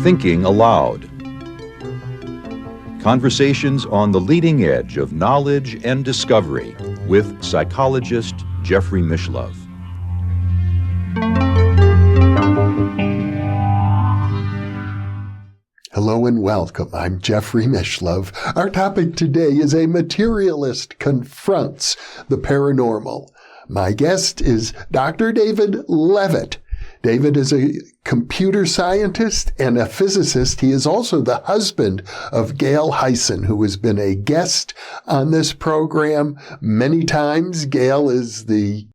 Thinking Aloud. Conversations on the leading edge of knowledge and discovery with psychologist Jeffrey Mishlove. Hello and welcome. I'm Jeffrey Mishlove. Our topic today is a materialist confronts the paranormal. My guest is Dr. David Levitt. David is a computer scientist and a physicist. He is also the husband of Gail Hayssen, who has been a guest on this program many times. Gail is the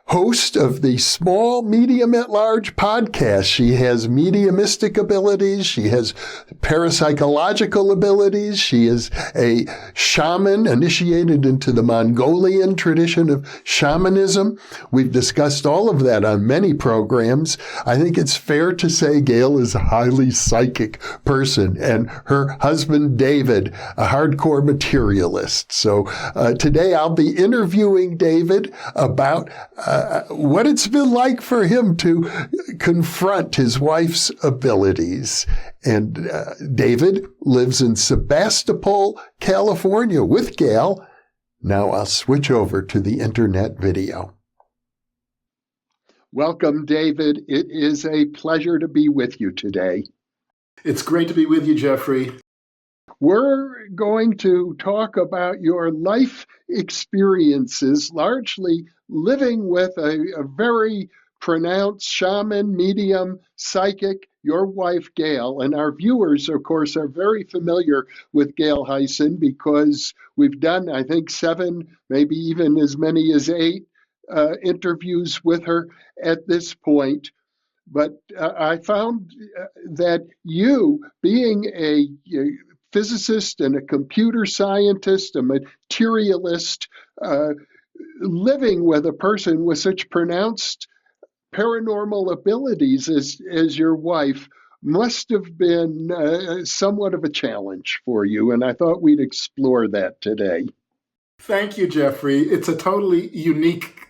host of the Small, Medium at Large podcast. She has mediumistic abilities. She has parapsychological abilities. She is a shaman initiated into the Mongolian tradition of shamanism. We've discussed all of that on many programs. I think it's fair to say Gail is a highly psychic person, and her husband, David, a hardcore materialist. So today I'll be interviewing David about what it's been like for him to confront his wife's abilities. And David lives in Sebastopol, California with Gail. Now I'll switch over to the internet video. Welcome, David. It is a pleasure to be with you today. It's great to be with you, Jeffrey. We're going to talk about your life experiences, largely living with a very pronounced shaman, medium, psychic, your wife, Gail. And our viewers, of course, are very familiar with Gail Hayssen because we've done, I think, 7, maybe even as many as 8 interviews with her at this point. But I found that you, being a physicist and a computer scientist, a materialist, living with a person with such pronounced paranormal abilities as your wife must have been somewhat of a challenge for you. And I thought we'd explore that today. Thank you, Jeffrey. It's a totally unique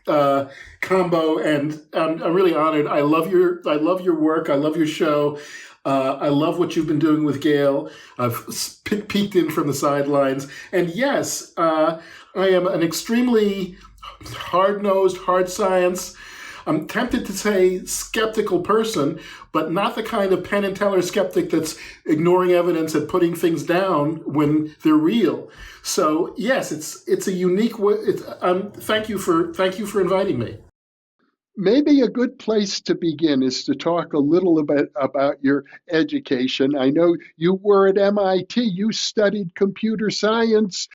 combo, and I'm really honored. I love your work. I love your show. I love what you've been doing with Gail. I've peeked in from the sidelines. And yes, I am an extremely hard-nosed, hard science, I'm tempted to say skeptical person, but not the kind of Penn and Teller skeptic that's ignoring evidence and putting things down when they're real. So yes, it's a unique way. Thank you for inviting me. Maybe a good place to begin is to talk a little bit about your education. I know you were at MIT. You studied computer science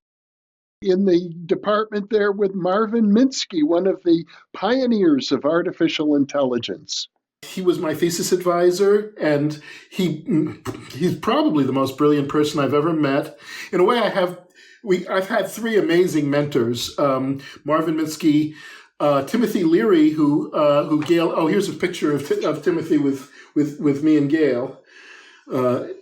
in the department there with Marvin Minsky, one of the pioneers of artificial intelligence. He was my thesis advisor, and he's probably the most brilliant person I've ever met. In a way, I've had 3 amazing mentors: Marvin Minsky, Timothy Leary, who Gail. Oh, here's a picture of Timothy with me and Gail. And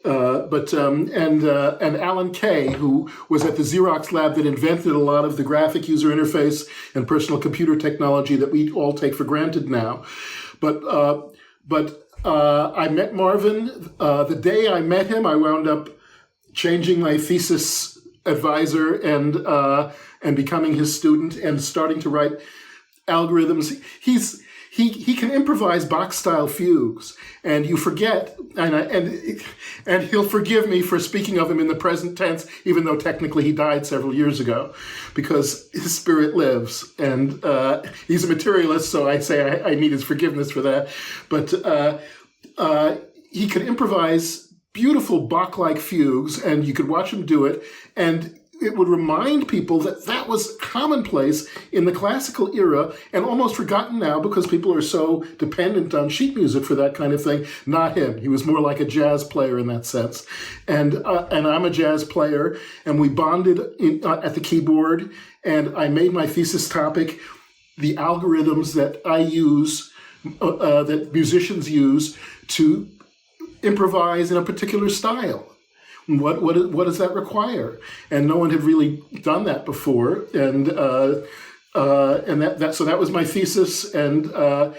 Alan Kay, who was at the Xerox lab that invented a lot of the graphic user interface and personal computer technology that we all take for granted now. But I met Marvin. The day I met him, I wound up changing my thesis advisor and becoming his student and starting to write algorithms. He can improvise Bach-style fugues, and you forget, and he'll forgive me for speaking of him in the present tense, even though technically he died several years ago, because his spirit lives, and he's a materialist, so I say I need his forgiveness for that. But he could improvise beautiful Bach-like fugues, and you could watch him do it, and it would remind people that was commonplace in the classical era and almost forgotten now because people are so dependent on sheet music for that kind of thing. Not him. He was more like a jazz player in that sense. And I'm a jazz player, and we bonded at the keyboard, and I made my thesis topic the algorithms that I use, that musicians use to improvise in a particular style. What does that require? And no one had really done that before. And and so that was my thesis, and an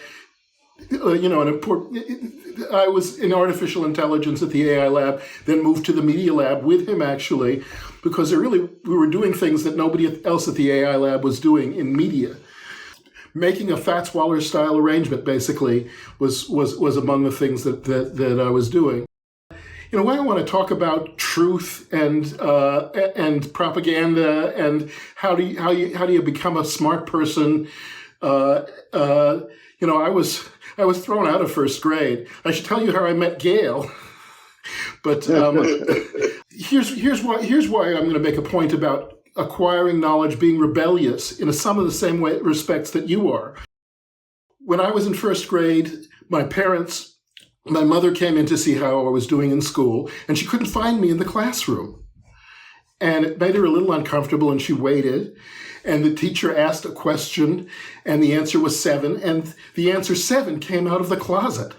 important. I was in artificial intelligence at the AI lab, then moved to the media lab with him actually, because we were doing things that nobody else at the AI lab was doing in media. Making a Fats Waller style arrangement basically was among the things that I was doing. When I want to talk about truth and propaganda and how do you become a smart person, I was thrown out of first grade. I should tell you how I met Gail, but here's why I'm going to make a point about acquiring knowledge, being rebellious in some of the same respects that you are. When I was in first grade, my mother came in to see how I was doing in school, and she couldn't find me in the classroom. And it made her a little uncomfortable, and she waited. And the teacher asked a question, and the answer was 7, and the answer 7 came out of the closet.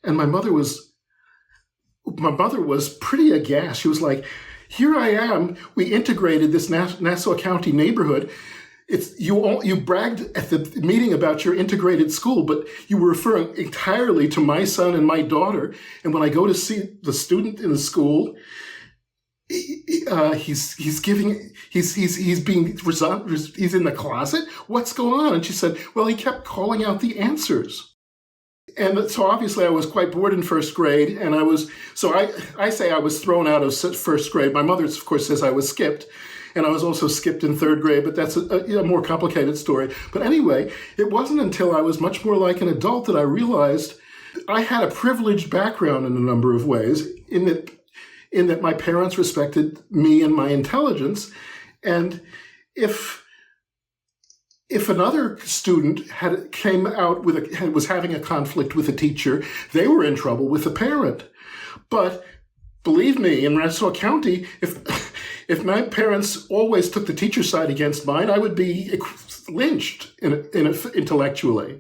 And my mother was pretty aghast. She was like, "Here I am. We integrated this Nassau County neighborhood. You bragged at the meeting about your integrated school, but you were referring entirely to my son and my daughter. And when I go to see the student in the school, he's in the closet. What's going on?" And she said, "Well, he kept calling out the answers." And so obviously I was quite bored in first grade, and I say I was thrown out of first grade. My mother, of course, says I was skipped, and I was also skipped in third grade, but that's a more complicated story. But anyway, it wasn't until I was much more like an adult that I realized I had a privileged background in a number of ways, in that my parents respected me and my intelligence, and if another student came out was having a conflict with a teacher, they were in trouble with the parent. But believe me, in Nassau County, if my parents always took the teacher's side against mine, I would be lynched intellectually.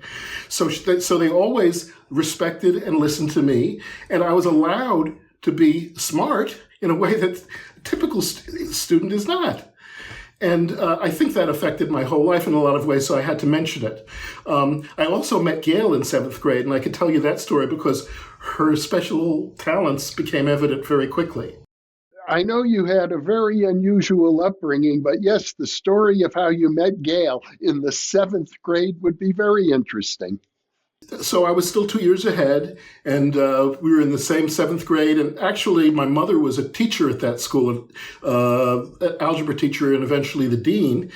So they always respected and listened to me, and I was allowed to be smart in a way that a typical student is not. And I think that affected my whole life in a lot of ways, so I had to mention it. I also met Gail in 7th grade, and I could tell you that story because her special talents became evident very quickly. I know you had a very unusual upbringing, but yes, the story of how you met Gail in the 7th grade would be very interesting. So I was still 2 years ahead, and we were in the same 7th grade. And actually, my mother was a teacher at that school, an algebra teacher, and eventually the dean.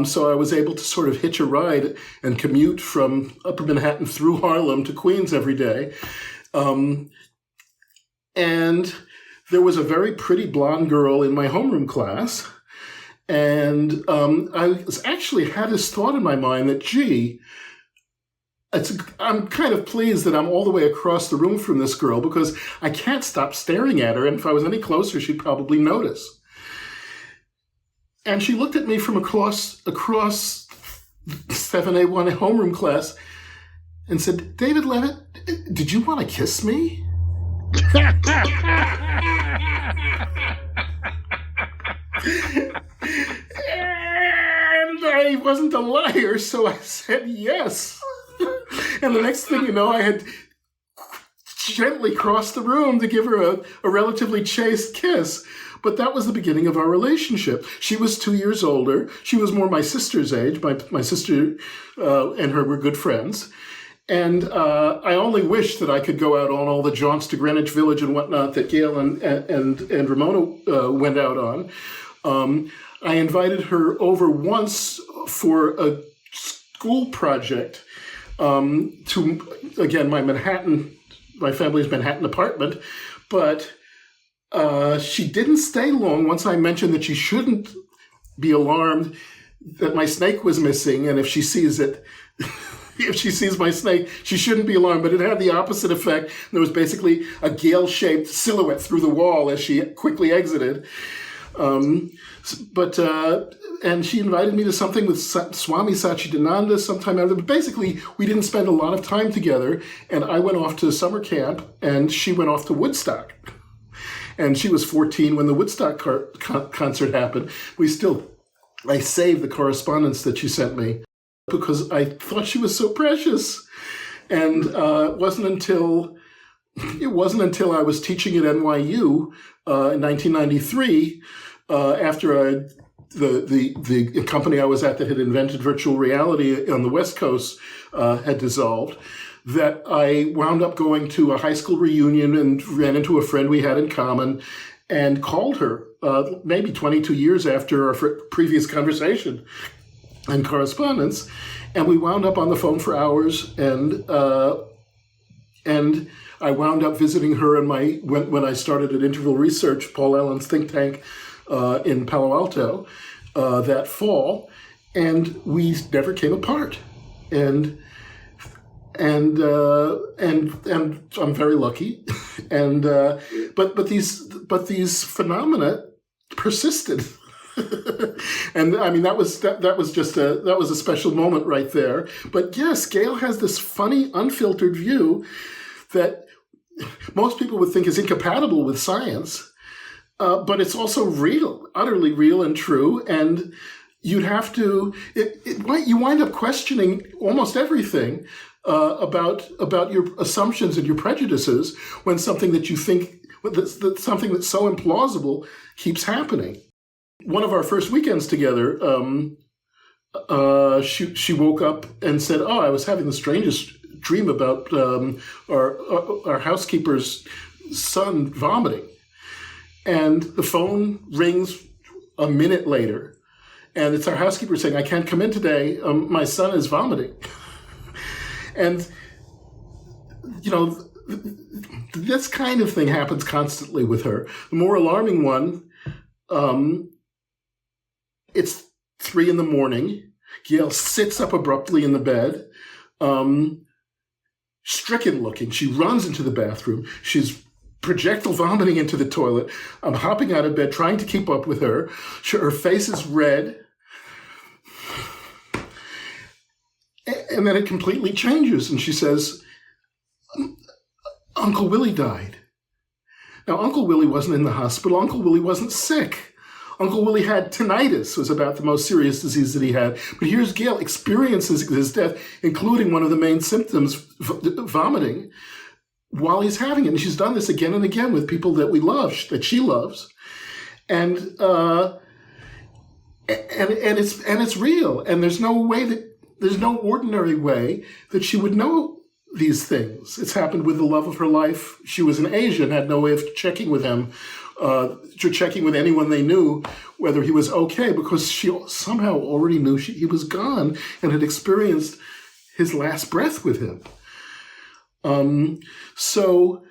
So I was able to sort of hitch a ride and commute from Upper Manhattan through Harlem to Queens every day. And there was a very pretty blonde girl in my homeroom class. And I actually had this thought in my mind that, gee, I'm kind of pleased that I'm all the way across the room from this girl because I can't stop staring at her. And if I was any closer, she'd probably notice. And she looked at me from across 7A1 homeroom class and said, "David Levitt, did you want to kiss me?" And I wasn't a liar, so I said yes. And the next thing you know, I had gently crossed the room to give her a relatively chaste kiss. But that was the beginning of our relationship. She was 2 years older. She was more my sister's age. My sister and her were good friends. And I only wish that I could go out on all the jaunts to Greenwich Village and whatnot that Gail and Ramona went out on. I invited her over once for a school project to, again, my family's Manhattan apartment, but she didn't stay long once I mentioned that she shouldn't be alarmed that my snake was missing, and if she sees it, if she sees my snake, she shouldn't be alarmed, but it had the opposite effect. There was basically a Gail-shaped silhouette through the wall as she quickly exited. And she invited me to something with Swami Satchidananda sometime after. But basically, we didn't spend a lot of time together, and I went off to summer camp, and she went off to Woodstock. And she was 14 when the Woodstock concert happened. We still I saved the correspondence that she sent me because I thought she was so precious. And it wasn't until I was teaching at NYU in 1993, after the company I was at that had invented virtual reality on the West Coast had dissolved, that I wound up going to a high school reunion and ran into a friend we had in common and called her maybe 22 years after our previous conversation and correspondence. And we wound up on the phone for hours, and I wound up visiting her in when I started at Interval Research, Paul Allen's think tank in Palo Alto that fall, and we never came apart. And I'm very lucky. And but these phenomena persisted. And I mean, that was a special moment right there. But yes, Gail has this funny, unfiltered view that most people would think is incompatible with science, but it's also real, utterly real and true. And you'd have to, you wind up questioning almost everything about your assumptions and your prejudices when something that you think, something that's so implausible keeps happening. One of our first weekends together, she woke up and said, "Oh, I was having the strangest dream about our housekeeper's son vomiting." And the phone rings a minute later, and it's our housekeeper saying, "I can't come in today. My son is vomiting." And, this kind of thing happens constantly with her. The more alarming one, it's 3 a.m. Gail sits up abruptly in the bed, stricken looking. She runs into the bathroom. She's projectile vomiting into the toilet. I'm hopping out of bed, trying to keep up with her. Her face is red. And then it completely changes. And she says, "Uncle Willie died." Now, Uncle Willie wasn't in the hospital. Uncle Willie wasn't sick. Uncle Willie had tinnitus, was about the most serious disease that he had. But here's Gail experiences his death, including one of the main symptoms, vomiting, while he's having it. And she's done this again and again with people that we love, that she loves. And it's real. And there's no ordinary way that she would know these things. It's happened with the love of her life. She was in Asia and had no way of checking with him, checking with anyone they knew whether he was okay, because she somehow already knew he was gone and had experienced his last breath with him. So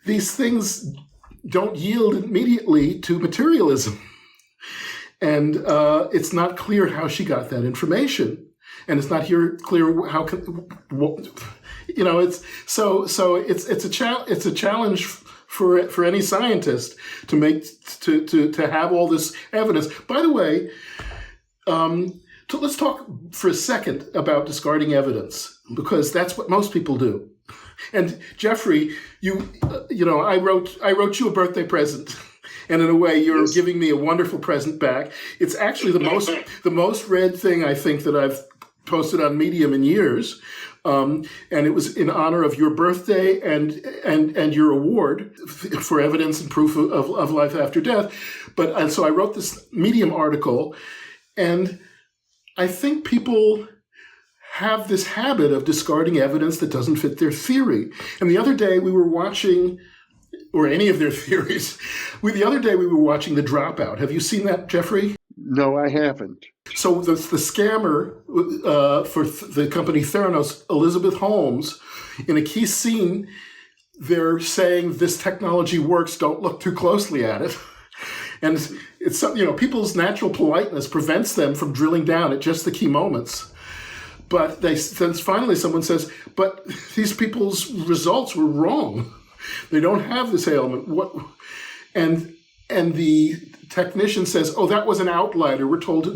these things don't yield immediately to materialism. And it's not clear how she got that information, and it's not clear how. It's a challenge for any scientist to have all this evidence. By the way, let's talk for a second about discarding evidence, because that's what most people do. And Jeffrey, I wrote you a birthday present. And in a way, you're giving me a wonderful present back. It's actually the most read thing I think that I've posted on Medium in years, and it was in honor of your birthday and your award for evidence and proof of life after death. And so I wrote this Medium article, and I think people have this habit of discarding evidence that doesn't fit their theory. And the other day we were watching. Or any of their theories. The other day we were watching The Dropout. Have you seen that, Jeffrey? No, I haven't. So the scammer for the company Theranos, Elizabeth Holmes, in a key scene, they're saying this technology works, don't look too closely at it. And it's people's natural politeness prevents them from drilling down at just the key moments. But then finally someone says, but these people's results were wrong. They don't have this ailment. And the technician says, "Oh, that was an outlier. We're told to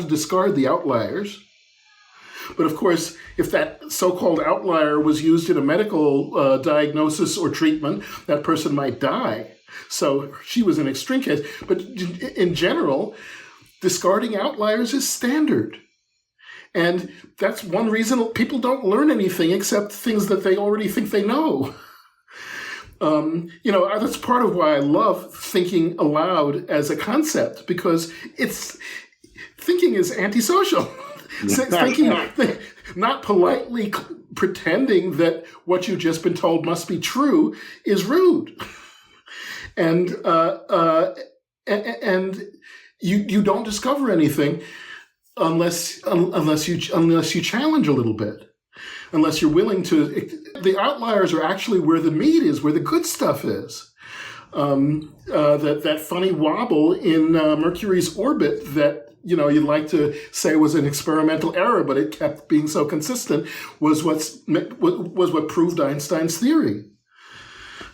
discard the outliers." But of course, if that so-called outlier was used in a medical diagnosis or treatment, that person might die. So she was an extreme case. But in general, discarding outliers is standard. And that's one reason people don't learn anything except things that they already think they know. That's part of why I love thinking aloud as a concept, because thinking is antisocial. Thinking, not politely pretending that what you've just been told must be true is rude. And you don't discover anything unless you challenge a little bit, unless you're willing to. The outliers are actually where the meat is, where the good stuff is. That funny wobble in Mercury's orbit that you'd like to say was an experimental error, but it kept being so consistent, was what proved Einstein's theory.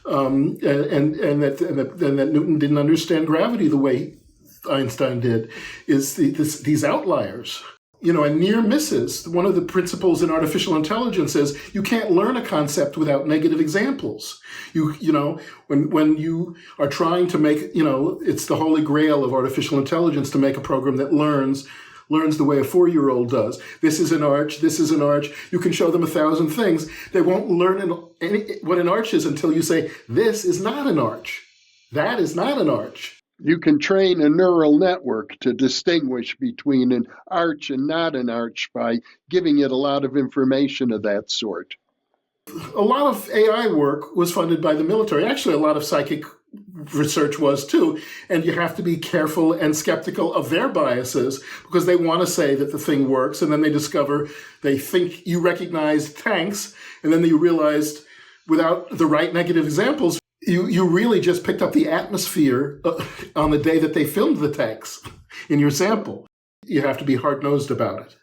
And that Newton didn't understand gravity the way Einstein did, is these outliers. And near misses. One of the principles in artificial intelligence is you can't learn a concept without negative examples. When you are trying to make, it's the holy grail of artificial intelligence to make a program that learns the way a 4-year-old does. This is an arch. This is an arch. You can show them 1,000 things. They won't learn what an arch is until you say, this is not an arch. That is not an arch. You can train a neural network to distinguish between an arch and not an arch by giving it a lot of information of that sort. A lot of AI work was funded by the military. Actually, a lot of psychic research was too. And you have to be careful and skeptical of their biases, because they want to say that the thing works. And then they think you recognize tanks. And then you realized without the right negative examples, you really just picked up the atmosphere on the day that they filmed the tanks in your sample. You have to be hard-nosed about it.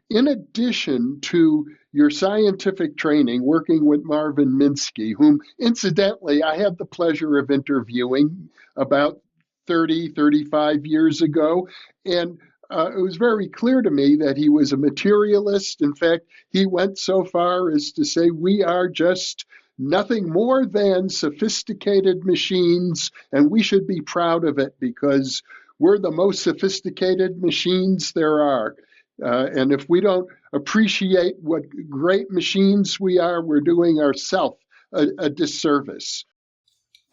In addition to your scientific training, working with Marvin Minsky, whom incidentally I had the pleasure of interviewing about 35 years ago, and it was very clear to me that he was a materialist. In fact, he went so far as to say we are just nothing more than sophisticated machines, and we should be proud of it because we're the most sophisticated machines there are. And if we don't appreciate what great machines we are, we're doing ourselves a disservice.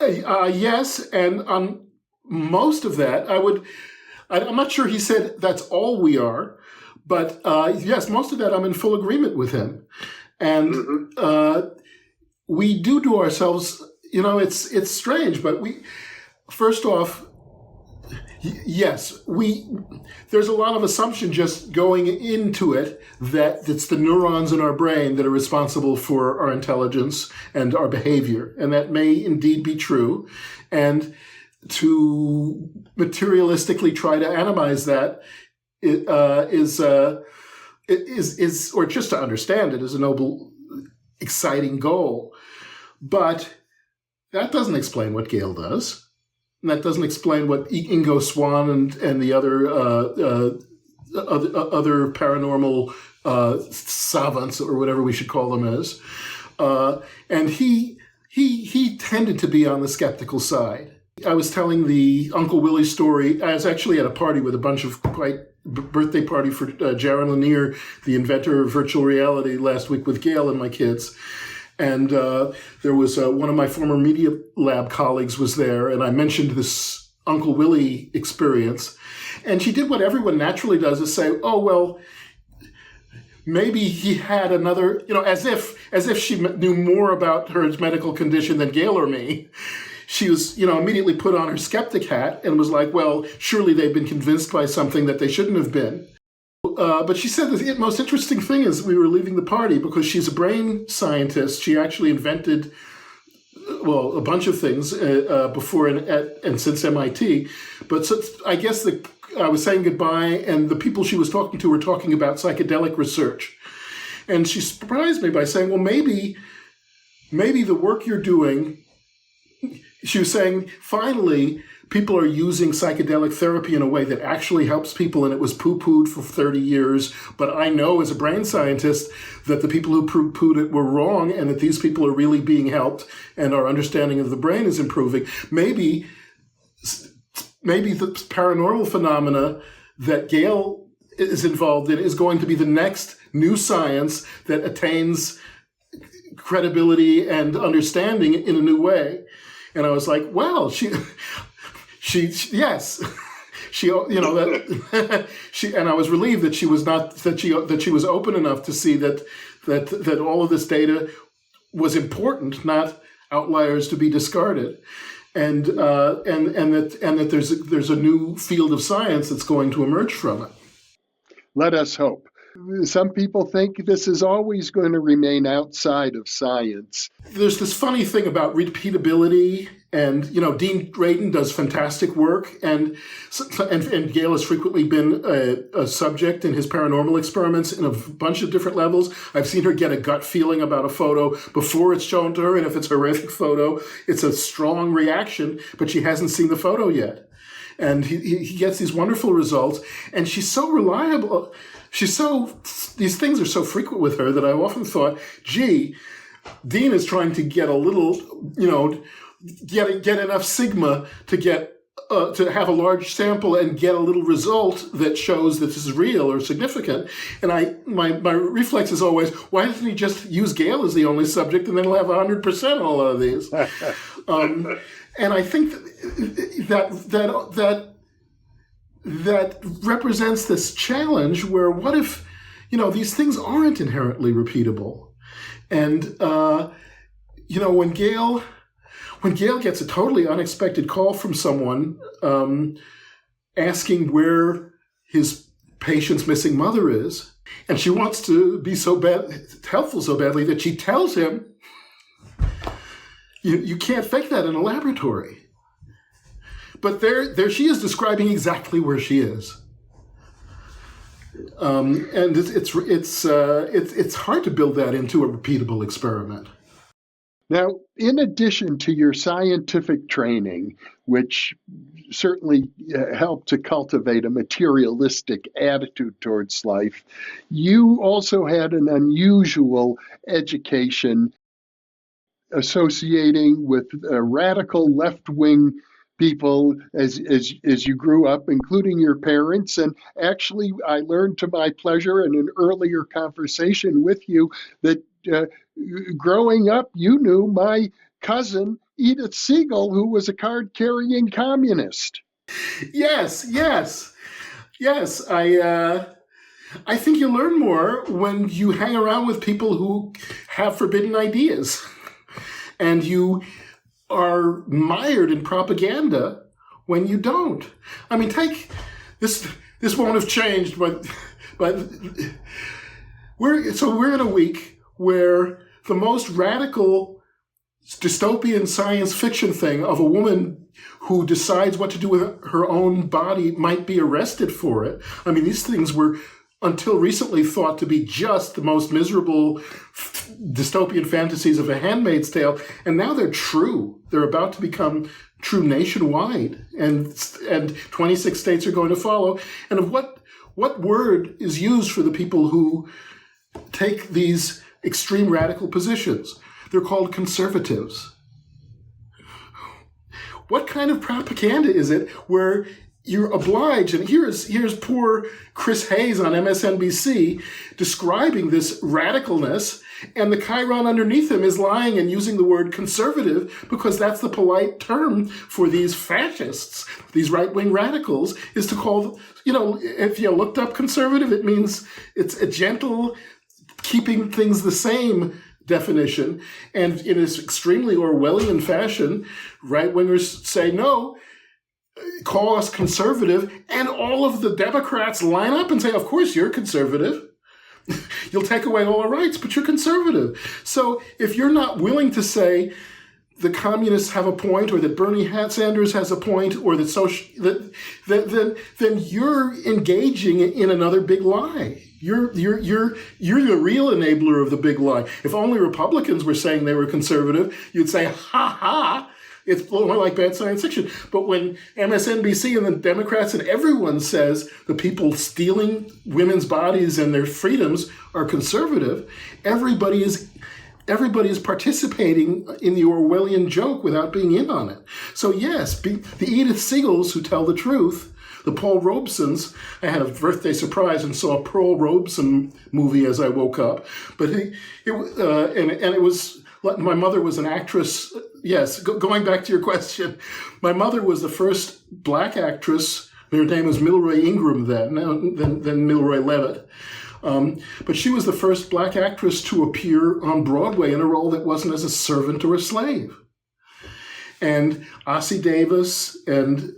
Yes, and on most of that, I'm not sure he said that's all we are, but yes, most of that I'm in full agreement with him. And we do ourselves, it's strange, but first off, yes, there's a lot of assumption just going into it that it's the neurons in our brain that are responsible for our intelligence and our behavior. And that may indeed be true. And to materialistically try to analyze that is or just to understand it is a noble, exciting goal. But that doesn't explain what Gail does. And that doesn't explain what Ingo Swann and the other paranormal savants, or whatever we should call them, is. And he tended to be on the skeptical side. I was telling the Uncle Willie story. I was actually at a party with a bunch of birthday party for Jaron Lanier, the inventor of virtual reality, last week with Gail and my kids. And there was one of my former Media Lab colleagues was there, and I mentioned this Uncle Willie experience. And she did what everyone naturally does, is say, oh, well, maybe he had another, as if she knew more about her medical condition than Gail or me. She was, immediately put on her skeptic hat and was like, well, surely they've been convinced by something that they shouldn't have been. But she said the most interesting thing is we were leaving the party because she's a brain scientist. She actually invented, a bunch of things before and since MIT. But so I guess I was saying goodbye, and the people she was talking to were talking about psychedelic research. And she surprised me by saying, well, maybe the work you're doing she was saying, finally, people are using psychedelic therapy in a way that actually helps people, and it was poo-pooed for 30 years. But I know as a brain scientist that the people who poo-pooed it were wrong, and that these people are really being helped, and our understanding of the brain is improving. Maybe the paranormal phenomena that Gail is involved in is going to be the next new science that attains credibility and understanding in a new way. And I was like, well, yes, and I was relieved that she was not, that she was open enough to see that all of this data was important, not outliers to be discarded. And that there's a new field of science that's going to emerge from it. Let us hope. Some people think this is always going to remain outside of science. There's this funny thing about repeatability, and Dean Radin does fantastic work, and Gail has frequently been a subject in his paranormal experiments in a bunch of different levels. I've seen her get a gut feeling about a photo before it's shown to her, and if it's a horrific photo, it's a strong reaction, but she hasn't seen the photo yet. And he gets these wonderful results, and she's so reliable. These things are so frequent with her that I often thought, gee, Dean is trying to get a little, get enough sigma to get to have a large sample and get a little result that shows that this is real or significant. And my reflex is always, why doesn't he just use Gail as the only subject, and then he'll have 100% on a lot of these? And I think that represents this challenge where, what if, these things aren't inherently repeatable? And, when Gail gets a totally unexpected call from someone asking where his patient's missing mother is, and she wants to be helpful so badly that she tells him, you can't fake that in a laboratory. But there she is describing exactly where she is, and it's hard to build that into a repeatable experiment. Now, in addition to your scientific training, which certainly helped to cultivate a materialistic attitude towards life, you also had an unusual education associating with radical left-wing people as you grew up, including your parents. And actually, I learned to my pleasure in an earlier conversation with you that growing up, you knew my cousin, Edith Siegel, who was a card-carrying communist. Yes. I think you learn more when you hang around with people who have forbidden ideas, and you are mired in propaganda when you don't. I mean, take this. This won't have changed, but we're in a week where the most radical dystopian science fiction thing of a woman who decides what to do with her own body might be arrested for it. I mean, these things were until recently thought to be just the most miserable dystopian fantasies of A Handmaid's Tale, and now they're true. They're about to become true nationwide, and 26 states are going to follow. And of what word is used for the people who take these extreme radical positions? They're called conservatives. What kind of propaganda is it where you're obliged, and here's poor Chris Hayes on MSNBC describing this radicalness, and the chyron underneath him is lying and using the word conservative because that's the polite term for these fascists, these right-wing radicals, is to call, if you looked up conservative, it means it's a gentle, keeping things the same definition. And in this extremely Orwellian fashion, right-wingers say, no, call us conservative, and all of the Democrats line up and say, of course you're conservative. You'll take away all our rights, but you're conservative. So if you're not willing to say the communists have a point, or that Bernie Sanders has a point, or that then you're engaging in another big lie. You're the real enabler of the big lie. If only Republicans were saying they were conservative, you'd say, ha ha, It's more like bad science fiction. But when MSNBC and the Democrats and everyone says the people stealing women's bodies and their freedoms are conservative, everybody is participating in the Orwellian joke without being in on it. So yes, the Edith Segals who tell the truth, the Paul Robesons. I had a birthday surprise and saw a Paul Robeson movie as I woke up. But it was, my mother was an actress. Yes, going back to your question, my mother was the first black actress. Her name was Milroy Ingram then Milroy Levitt. But she was the first black actress to appear on Broadway in a role that wasn't as a servant or a slave. And Ossie Davis and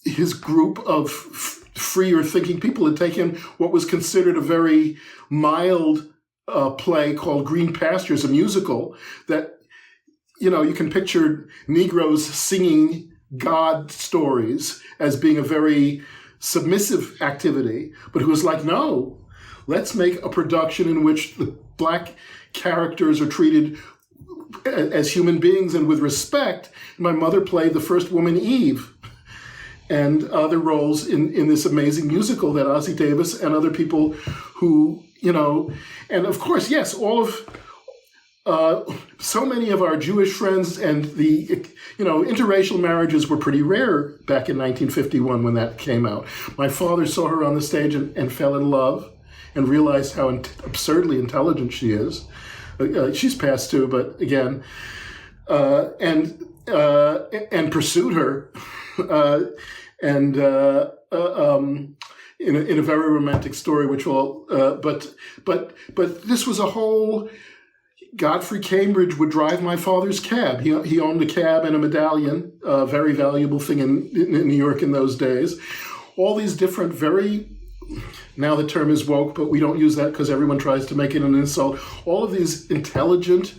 his group of freer thinking people had taken what was considered a very mild play called Green Pastures, a musical that, you can picture Negroes singing God stories as being a very submissive activity, but who was like, no, let's make a production in which the black characters are treated as human beings and with respect. My mother played the first woman, Eve, and other roles in this amazing musical that Ossie Davis and other people who, and of course, yes, all of, so many of our Jewish friends and the, interracial marriages were pretty rare back in 1951 when that came out. My father saw her on the stage and fell in love and realized how absurdly intelligent she is. She's passed too, but again, and pursued her, in a very romantic story, which will, but this was a whole. Godfrey Cambridge would drive my father's cab. He owned a cab and a medallion, a very valuable thing in New York in those days. All these different now the term is woke, but we don't use that because everyone tries to make it an insult. All of these intelligent,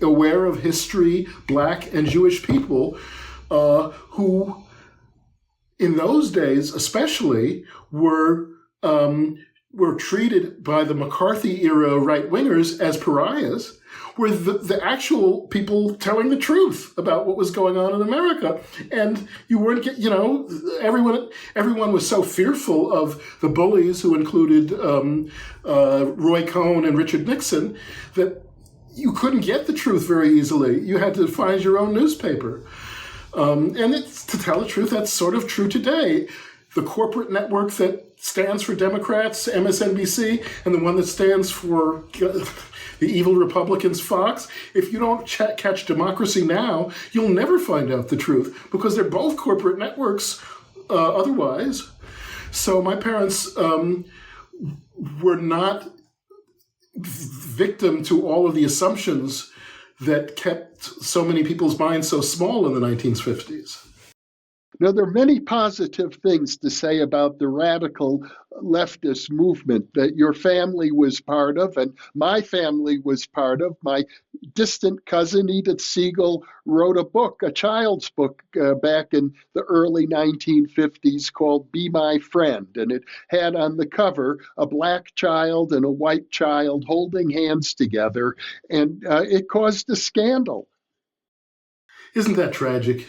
aware of history, black and Jewish people who, in those days especially, were treated by the McCarthy-era right-wingers as pariahs, were the actual people telling the truth about what was going on in America. And you weren't, everyone was so fearful of the bullies who included Roy Cohn and Richard Nixon that you couldn't get the truth very easily. You had to find your own newspaper. And to tell the truth, that's sort of true today. The corporate network that stands for Democrats, MSNBC, and the one that stands for the evil Republicans, Fox, if you don't catch Democracy Now!, you'll never find out the truth because they're both corporate networks otherwise. So my parents were not victim to all of the assumptions that kept so many people's minds so small in the 1950s. Now, there are many positive things to say about the radical leftist movement that your family was part of and my family was part of. My distant cousin, Edith Segal, wrote a book, a child's book, back in the early 1950s called Be My Friend. And it had on the cover a black child and a white child holding hands together. And it caused a scandal. Isn't that tragic?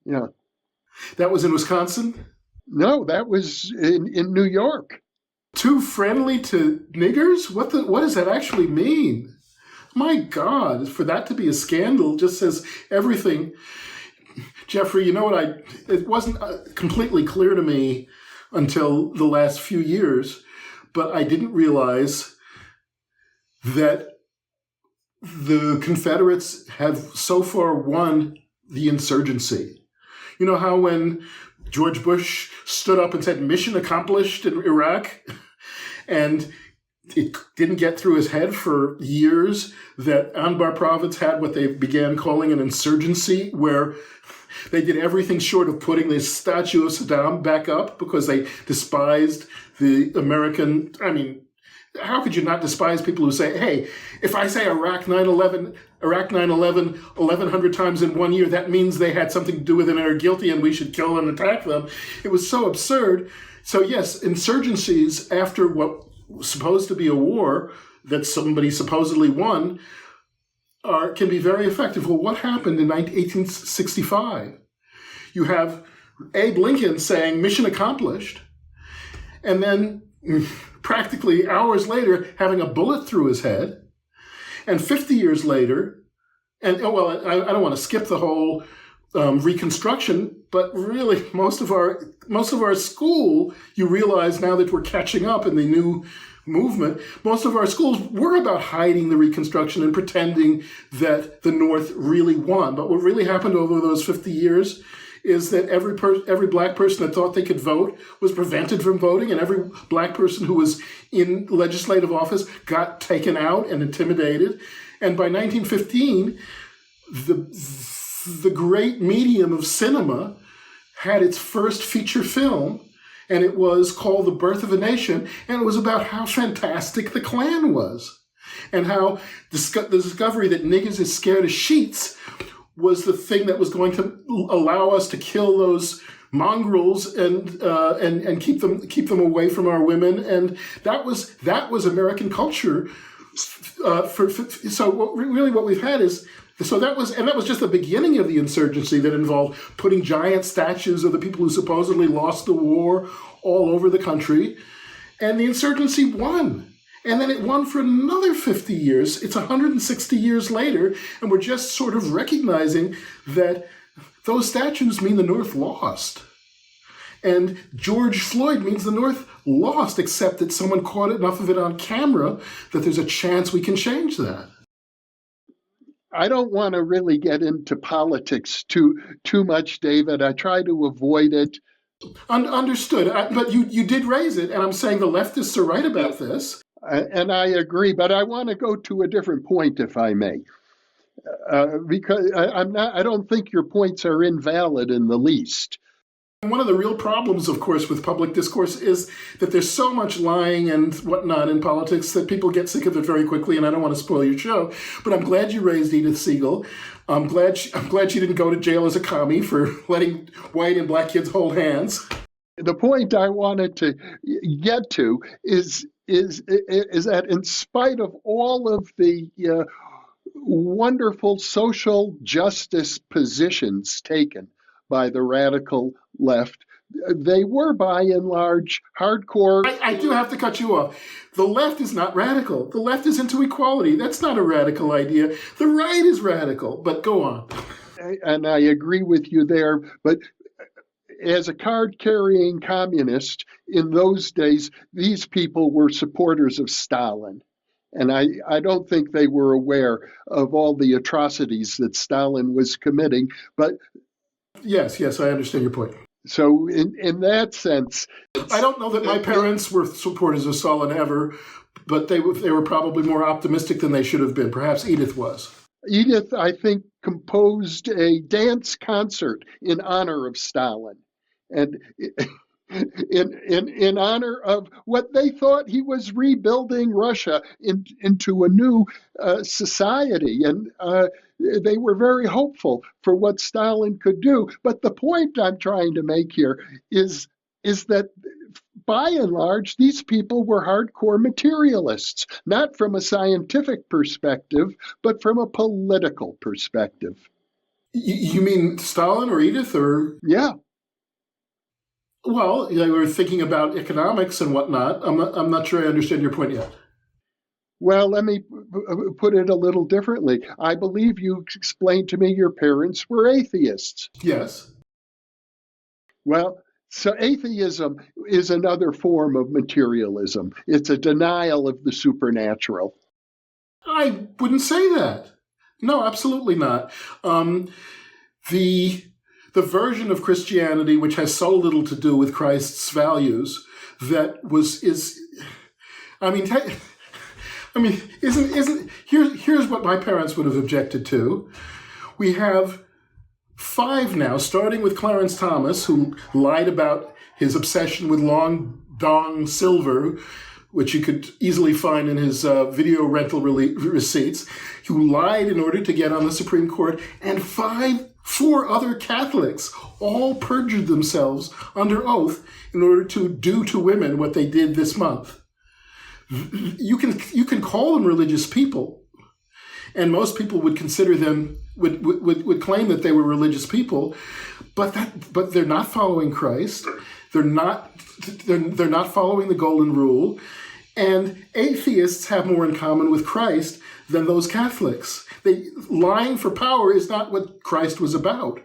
Yeah. That was in Wisconsin? No, that was in New York. Too friendly to niggers? What does that actually mean? My God, for that to be a scandal just says everything. Jeffrey, it wasn't completely clear to me until the last few years, but I didn't realize that the Confederates have so far won the insurgency. You know how when George Bush stood up and said, mission accomplished in Iraq, and it didn't get through his head for years that Anbar province had what they began calling an insurgency, where they did everything short of putting the statue of Saddam back up because they despised the American, how could you not despise people who say, hey, if I say Iraq 9/11, 1,100 times in 1 year, that means they had something to do with it and are guilty and we should kill and attack them. It was so absurd. So yes, insurgencies after what was supposed to be a war that somebody supposedly won can be very effective. Well, what happened in 1865? You have Abe Lincoln saying, "Mission accomplished," and then practically hours later having a bullet through his head. And 50 years later, and I don't want to skip the whole Reconstruction, but really most of our school, you realize now that we're catching up in the new movement, most of our schools were about hiding the Reconstruction and pretending that the North really won. But what really happened over those 50 years is that every black person that thought they could vote was prevented from voting, and every black person who was in legislative office got taken out and intimidated. And by 1915, the great medium of cinema had its first feature film, and it was called The Birth of a Nation, and it was about how fantastic the Klan was, and how the discovery that niggas is scared of sheets was the thing that was going to allow us to kill those mongrels and keep them away from our women, and that was American culture. So what we've had is. So that was just the beginning of the insurgency that involved putting giant statues of the people who supposedly lost the war all over the country. And the insurgency won. And then it won for another 50 years. It's 160 years later, and we're just sort of recognizing that those statues mean the North lost. And George Floyd means the North lost, except that someone caught enough of it on camera that there's a chance we can change that. I don't want to really get into politics too much, David. I try to avoid it. Understood. But you did raise it, and I'm saying the leftists are right about this. And I agree, but I want to go to a different point, if I may, because I don't think your points are invalid in the least. One of the real problems, of course, with public discourse is that there's so much lying and whatnot in politics that people get sick of it very quickly, and I don't want to spoil your show, but I'm glad you raised Edith Siegel. I'm glad she didn't go to jail as a commie for letting white and black kids hold hands. The point I wanted to get to is that in spite of all of the wonderful social justice positions taken by the radical left, they were by and large hardcore. I do have to cut you off. The left is not radical. The left is into equality. That's not a radical idea. The right is radical, but go on. And I agree with you there, but as a card-carrying communist, in those days, these people were supporters of Stalin. And I don't think they were aware of all the atrocities that Stalin was committing. But Yes, I understand your point. So in that sense, I don't know that my parents were supporters of Stalin ever, but they were probably more optimistic than they should have been. Perhaps Edith was. Edith, I think, composed a dance concert in honor of Stalin, and in honor of what they thought he was rebuilding Russia into a new society, and they were very hopeful for what Stalin could do. But the point I'm trying to make here is that by and large, these people were hardcore materialists, not from a scientific perspective, but from a political perspective. You mean Stalin or Edith, or? Yeah. Well, they were thinking about economics and whatnot. I'm not sure I understand your point yet. Well, let me put it a little differently. I believe you explained to me your parents were atheists. Yes. Well, so atheism is another form of materialism. It's a denial of the supernatural. I wouldn't say that. No, absolutely not. The version of Christianity which has so little to do with Christ's values here's what my parents would have objected to. We have 5 now, starting with Clarence Thomas, who lied about his obsession with long dong silver, which you could easily find in his video rental receipts, who lied in order to get on the Supreme Court, and 4 other Catholics all perjured themselves under oath in order to do to women what they did this month. You can call them religious people, and most people would consider them, would claim that they were religious people, but they're not following Christ. They're not following the golden rule, and atheists have more in common with Christ than those Catholics. Lying for power is not what Christ was about.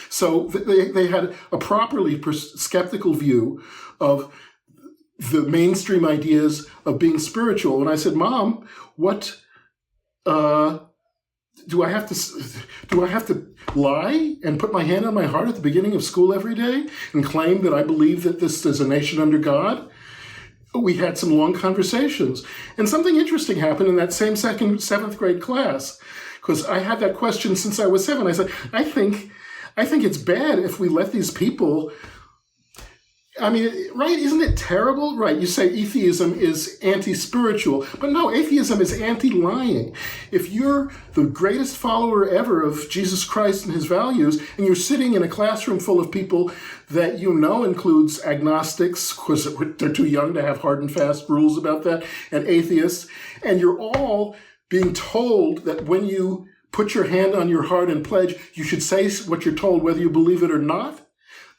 So they had a properly skeptical view of the mainstream ideas of being spiritual. And I said, Mom, what do I have to lie and put my hand on my heart at the beginning of school every day and claim that I believe that this is a nation under God? We had some long conversations. And something interesting happened in that same seventh grade class, because I had that question since I was 7. I said, I think it's bad if we let these people, I mean, right? Isn't it terrible? Right, you say atheism is anti-spiritual, but no, atheism is anti-lying. If you're the greatest follower ever of Jesus Christ and his values, and you're sitting in a classroom full of people that you know includes agnostics, because they're too young to have hard and fast rules about that, and atheists, and you're all being told that when you put your hand on your heart and pledge, you should say what you're told whether you believe it or not,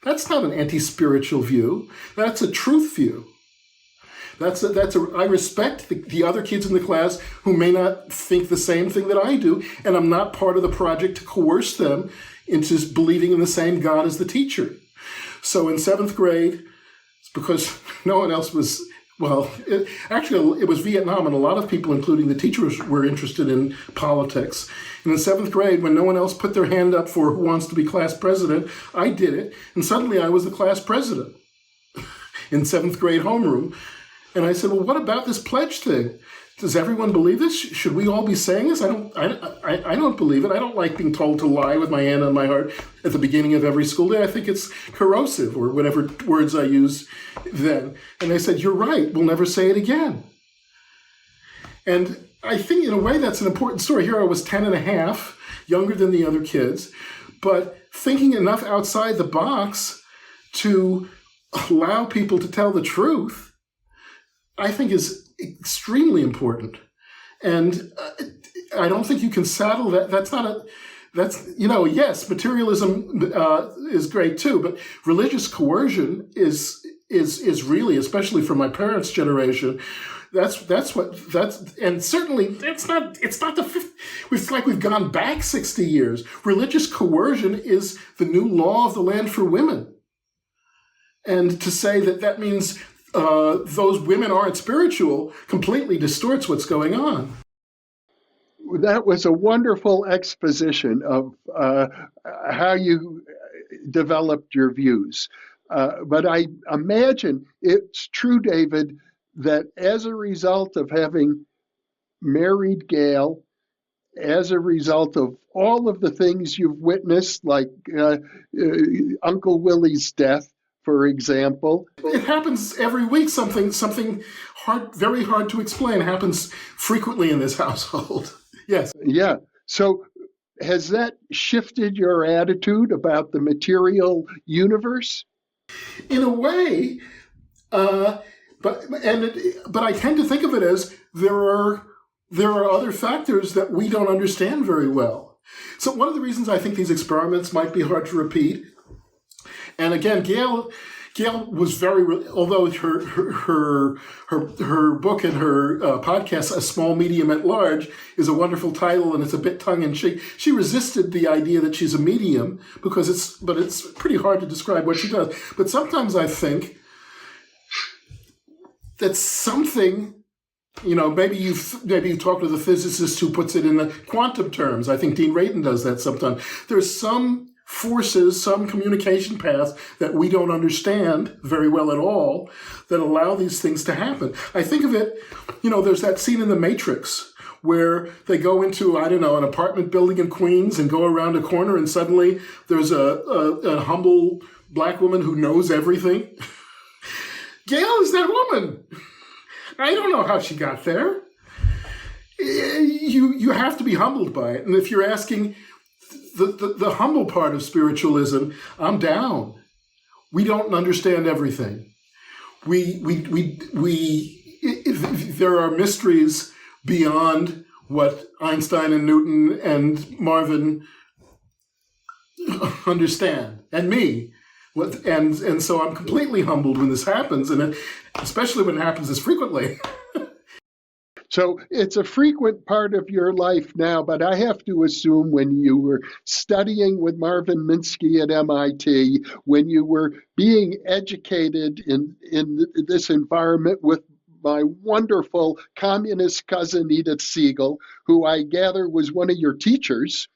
that's not an anti-spiritual view. That's a truth view. I respect the other kids in the class who may not think the same thing that I do, and I'm not part of the project to coerce them into believing in the same God as the teacher. So in 7th grade, because no one else was, well, it was Vietnam, and a lot of people, including the teachers, were interested in politics. And in 7th grade, when no one else put their hand up for who wants to be class president, I did it, and suddenly I was the class president in 7th grade homeroom. And I said, well, what about this pledge thing? Does everyone believe this? Should we all be saying this? I don't believe it. I don't like being told to lie with my hand on my heart at the beginning of every school day. I think it's corrosive, or whatever words I used then. And they said, you're right. We'll never say it again. And I think in a way that's an important story. Here I was 10 and a half, younger than the other kids, but thinking enough outside the box to allow people to tell the truth, I think is extremely important. And I don't think you can saddle that. Yes, materialism is great too, but religious coercion is really, especially for my parents' generation, and certainly it's not the fifth. It's like we've gone back 60 years. Religious coercion is the new law of the land for women. And to say that means those women aren't spiritual completely distorts what's going on. That was a wonderful exposition of how you developed your views. But I imagine it's true, David, that as a result of having married Gail, as a result of all of the things you've witnessed, like Uncle Willie's death, for example. It happens every week. Something hard, very hard to explain happens frequently in this household. Yes. Yeah. So has that shifted your attitude about the material universe? In a way, but I tend to think of it as there are other factors that we don't understand very well. So one of the reasons I think these experiments might be hard to repeat. And again, Gail was very, although her book and her podcast, A Small Medium at Large, is a wonderful title and it's a bit tongue-in-cheek. She resisted the idea that she's a medium because it's pretty hard to describe what she does. But sometimes I think that something, maybe you talk to the physicist who puts it in the quantum terms. I think Dean Radin does that sometimes. There's some forces, some communication paths that we don't understand very well at all that allow these things to happen. I think of it, there's that scene in The Matrix where they go into, an apartment building in Queens and go around a corner and suddenly there's a humble black woman who knows everything. Gail is that woman. I don't know how she got there. You have to be humbled by it. And if you're asking the humble part of spiritualism, I'm down. We don't understand everything. There are mysteries beyond what Einstein and Newton and Marvin understand, and me. And so I'm completely humbled when this happens, and especially when it happens this frequently. So it's a frequent part of your life now, but I have to assume when you were studying with Marvin Minsky at MIT, when you were being educated in this environment with my wonderful communist cousin Edith Siegel, who I gather was one of your teachers.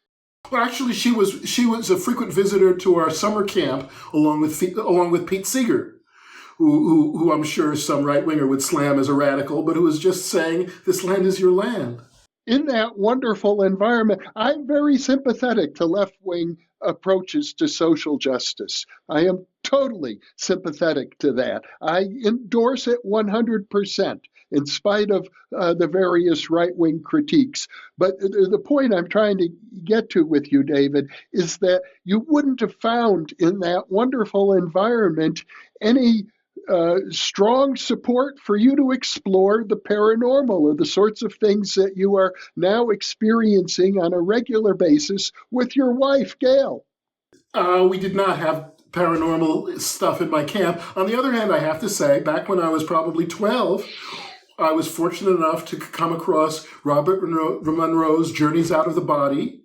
Well, actually, she was a frequent visitor to our summer camp along with Pete Seeger, who I'm sure some right-winger would slam as a radical, but who was just saying, this land is your land. In that wonderful environment, I'm very sympathetic to left-wing approaches to social justice. I am totally sympathetic to that. I endorse it 100%, in spite of the various right-wing critiques. But the point I'm trying to get to with you, David, is that you wouldn't have found in that wonderful environment any strong support for you to explore the paranormal or the sorts of things that you are now experiencing on a regular basis with your wife, Gail. We did not have paranormal stuff in my camp. On the other hand, I have to say, back when I was probably 12, I was fortunate enough to come across Robert Monroe's Journeys Out of the Body.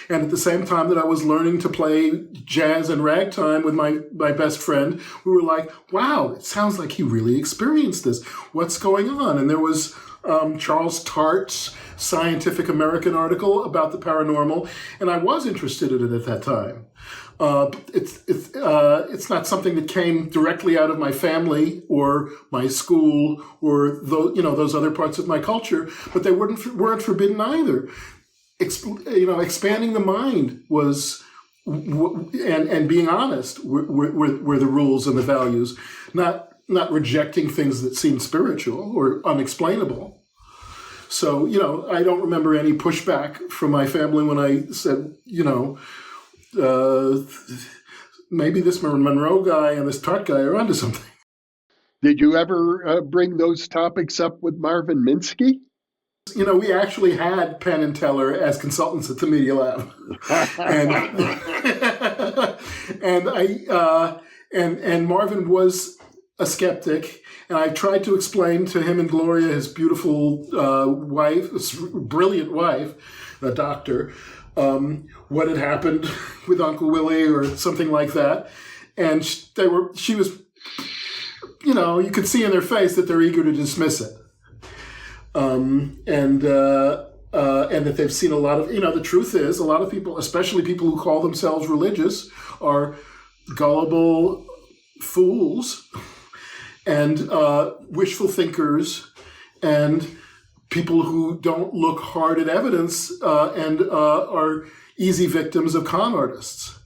And at the same time that I was learning to play jazz and ragtime with my best friend, we were like, wow, it sounds like he really experienced this. What's going on? And there was Charles Tart's Scientific American article about the paranormal, and I was interested in it at that time. It's not something that came directly out of my family or my school or those other parts of my culture, but they weren't forbidden either. Expanding the mind was, and being honest were the rules and the values, not rejecting things that seemed spiritual or unexplainable. So, I don't remember any pushback from my family when I said, maybe this Monroe guy and this Tart guy are onto something. Did you ever bring those topics up with Marvin Minsky? We actually had Penn and Teller as consultants at the Media Lab, and Marvin was a skeptic, and I tried to explain to him and Gloria, his beautiful wife, brilliant wife, a doctor, what had happened with Uncle Willie or something like that, and she was, you could see in their face that they're eager to dismiss it. And that they've seen a lot of, the truth is, a lot of people, especially people who call themselves religious, are gullible fools and wishful thinkers and people who don't look hard at evidence and are easy victims of con artists.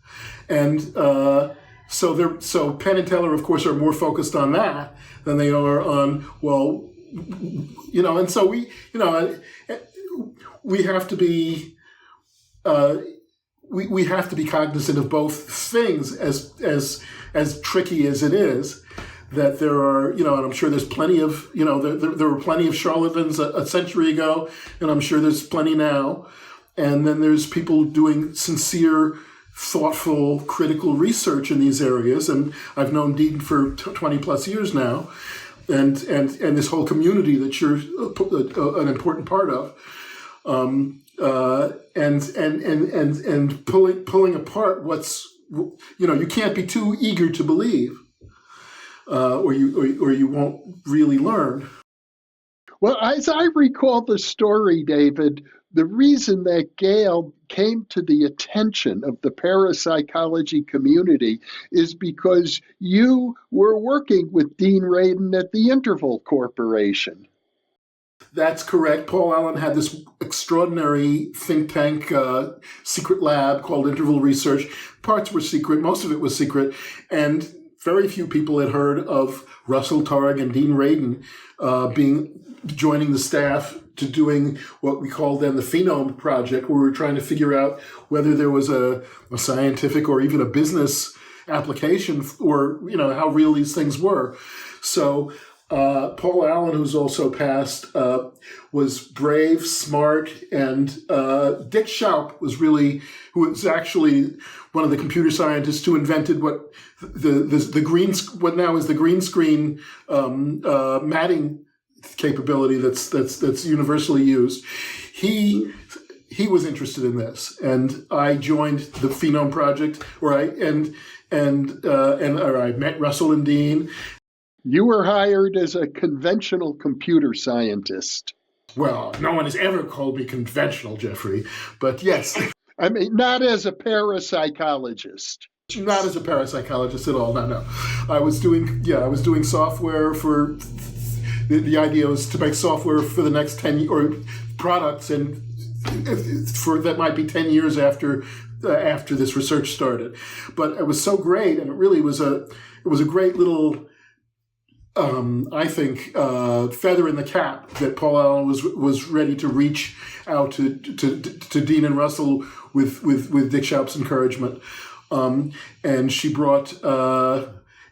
And so Penn and Teller, of course, are more focused on that than they are on, and so we have to be we have to be cognizant of both things, as tricky as it is. That there are, and I'm sure there's plenty of, there were plenty of charlatans a century ago, and I'm sure there's plenty now. And then there's people doing sincere, thoughtful, critical research in these areas. And I've known Dean for 20 plus years now. And this whole community that you're an important part of, and pulling apart what's, you can't be too eager to believe, or you won't really learn. Well, as I recall the story, David, the reason that Gail came to the attention of the parapsychology community is because you were working with Dean Radin at the Interval Corporation. That's correct. Paul Allen had this extraordinary think tank, secret lab called Interval Research. Parts were secret, most of it was secret, and very few people had heard of Russell Targ and Dean Radin joining the staff to doing what we call then the Phenome Project, where we were trying to figure out whether there was a scientific or even a business application, or how real these things were. So Paul Allen, who's also passed, was brave, smart, and Dick Schaub who was actually one of the computer scientists who invented what now is the green screen matting capability that's universally used. He was interested in this, and I joined the Phenome Project, where I met Russell and Dean. You were hired as a conventional computer scientist. Well, no one has ever called me conventional, Jeffrey, but yes. I mean, not as a parapsychologist. Not as a parapsychologist at all. No. I was doing software for. The idea was to make software for the next 10 or products, and that might be 10 years after this research started. But it was so great, and it really was a great little. I think feather in the cap that Paul Allen was ready to reach out to Dean and Russell with Dick Schaub's encouragement, and she brought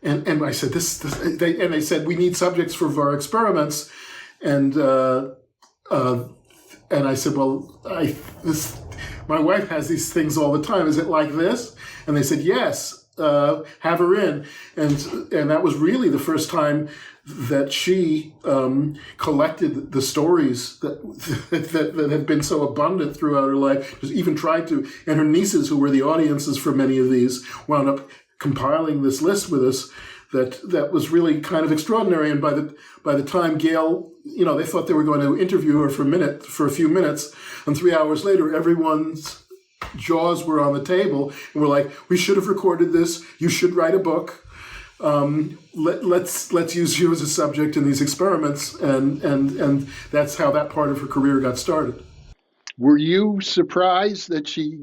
and I said they said we need subjects for our experiments, and I said, well, my wife has these things all the time. Is it like this? And they said yes. Have her in, and that was really the first time that she collected the stories that had been so abundant throughout her life. Just even tried to, and her nieces, who were the audiences for many of these, wound up compiling this list with us. That was really kind of extraordinary. And by the time Gail, they thought they were going to interview her for a few minutes, and 3 hours later, everyone's jaws were on the table, and we're like, we should have recorded this. You should write a book. Let's use you as a subject in these experiments, and that's how that part of her career got started. Were you surprised that she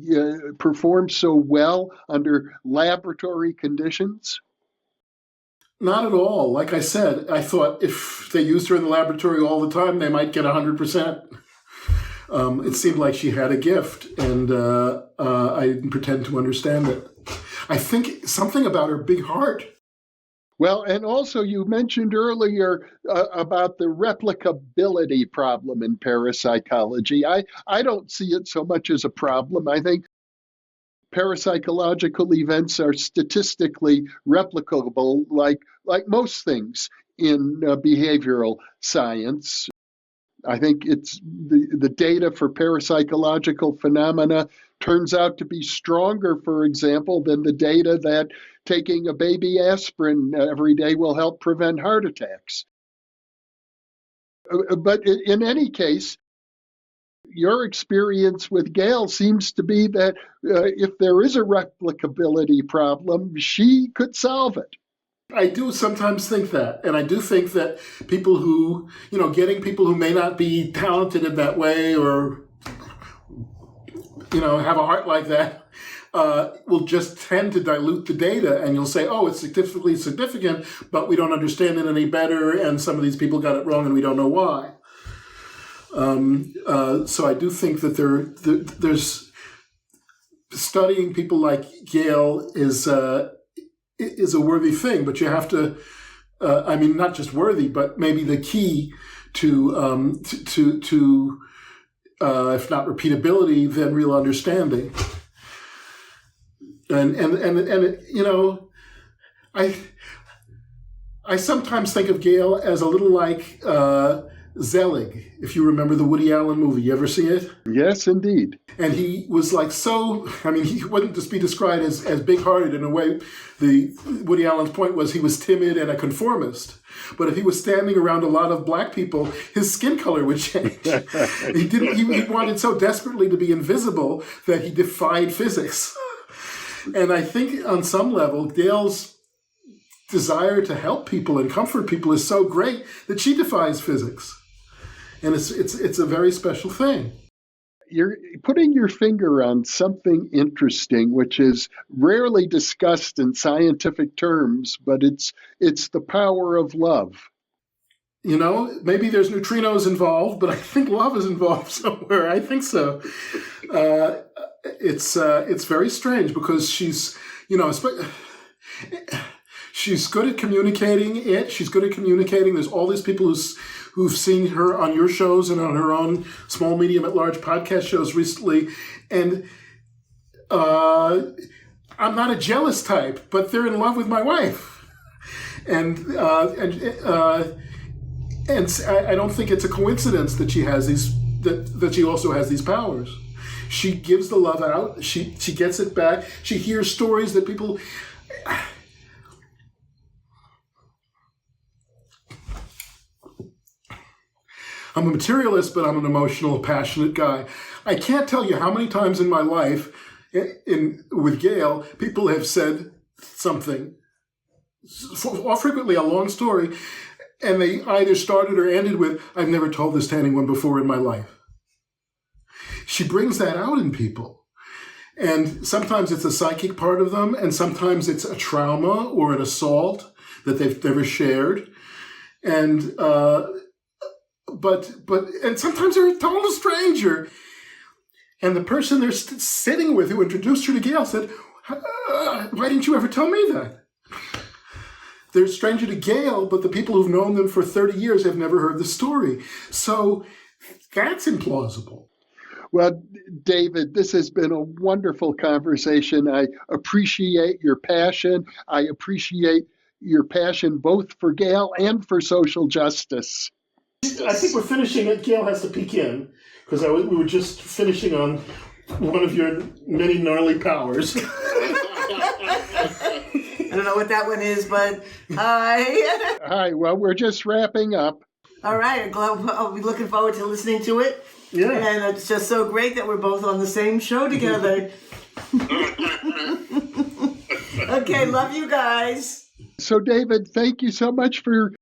performed so well under laboratory conditions? Not at all. Like I said, I thought if they used her in the laboratory all the time, they might get 100%. It seemed like she had a gift, and I didn't pretend to understand it. I think something about her big heart. Well, and also you mentioned earlier about the replicability problem in parapsychology. I don't see it so much as a problem. I think parapsychological events are statistically replicable, like most things in behavioral science. I think it's the data for parapsychological phenomena turns out to be stronger, for example, than the data that taking a baby aspirin every day will help prevent heart attacks. But in any case, your experience with Gail seems to be that if there is a replicability problem, she could solve it. I do sometimes think that. And I do think that people who, getting people who may not be talented in that way or, have a heart like that, will just tend to dilute the data. And you'll say, oh, it's statistically significant, but we don't understand it any better. And some of these people got it wrong and we don't know why. So I do think that there's studying people like Gail is a worthy thing, but you have to, not just worthy, but maybe the key to if not repeatability, then real understanding. And I sometimes think of Gail as a little like Zelig, if you remember the Woody Allen movie. You ever see it? Yes, indeed. And he was like he wouldn't just be described as big-hearted in a way. Woody Allen's point was he was timid and a conformist. But if he was standing around a lot of black people, his skin color would change. He wanted so desperately to be invisible that he defied physics. And I think on some level, Gail's desire to help people and comfort people is so great that she defies physics. And it's a very special thing. You're putting your finger on something interesting, which is rarely discussed in scientific terms, but it's the power of love. Maybe there's neutrinos involved, but I think love is involved somewhere. I think so. It's very strange because she's, She's good at communicating it. She's good at communicating. There's all these people who've seen her on your shows and on her own small, medium, at large podcast shows recently. And I'm not a jealous type, but they're in love with my wife. And I don't think it's a coincidence that she has that she also has these powers. She gives the love out. She gets it back. She hears stories that people. I'm a materialist, but I'm an emotional, passionate guy. I can't tell you how many times in my life, with Gail, people have said something, frequently a long story, and they either started or ended with, "I've never told this to anyone before in my life." She brings that out in people. And sometimes it's a psychic part of them, and sometimes it's a trauma or an assault that they've never shared. And and sometimes they're a total stranger. And the person they're sitting with who introduced her to Gail said, "Why didn't you ever tell me that?" They're a stranger to Gail, but the people who've known them for 30 years have never heard the story. So that's implausible. Well, David, this has been a wonderful conversation. I appreciate your passion. I appreciate your passion both for Gail and for social justice. I think we're finishing it. Gail has to peek in, because we were just finishing on one of your many gnarly powers. I don't know what that one is, but hi. Hi, well, we're just wrapping up. All right, I'll be looking forward to listening to it. Yeah. And it's just so great that we're both on the same show together. Okay, love you guys. So, David, thank you so much for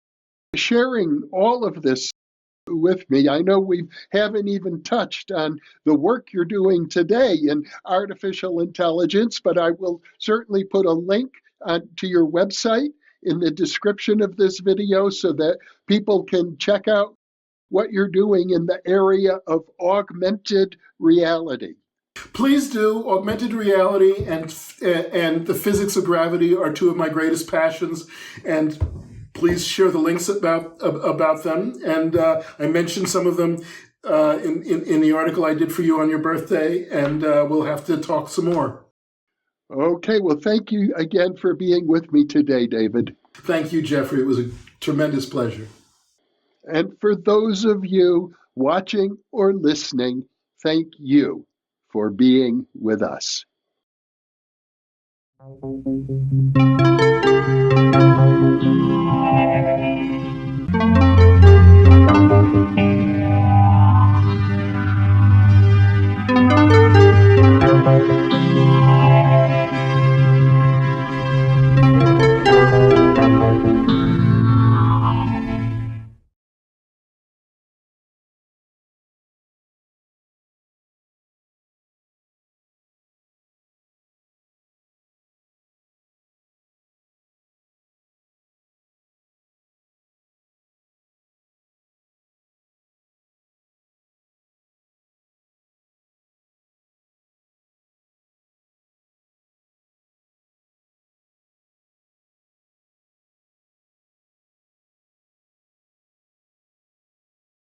sharing all of this with me. I know we haven't even touched on the work you're doing today in artificial intelligence, but I will certainly put a link to your website in the description of this video so that people can check out what you're doing in the area of augmented reality. Please do. Augmented reality and the physics of gravity are two of my greatest passions, and please share the links about them. And I mentioned some of them in the article I did for you on your birthday, and we'll have to talk some more. Okay, well, thank you again for being with me today, David. Thank you, Jeffrey. It was a tremendous pleasure. And for those of you watching or listening, thank you for being with us.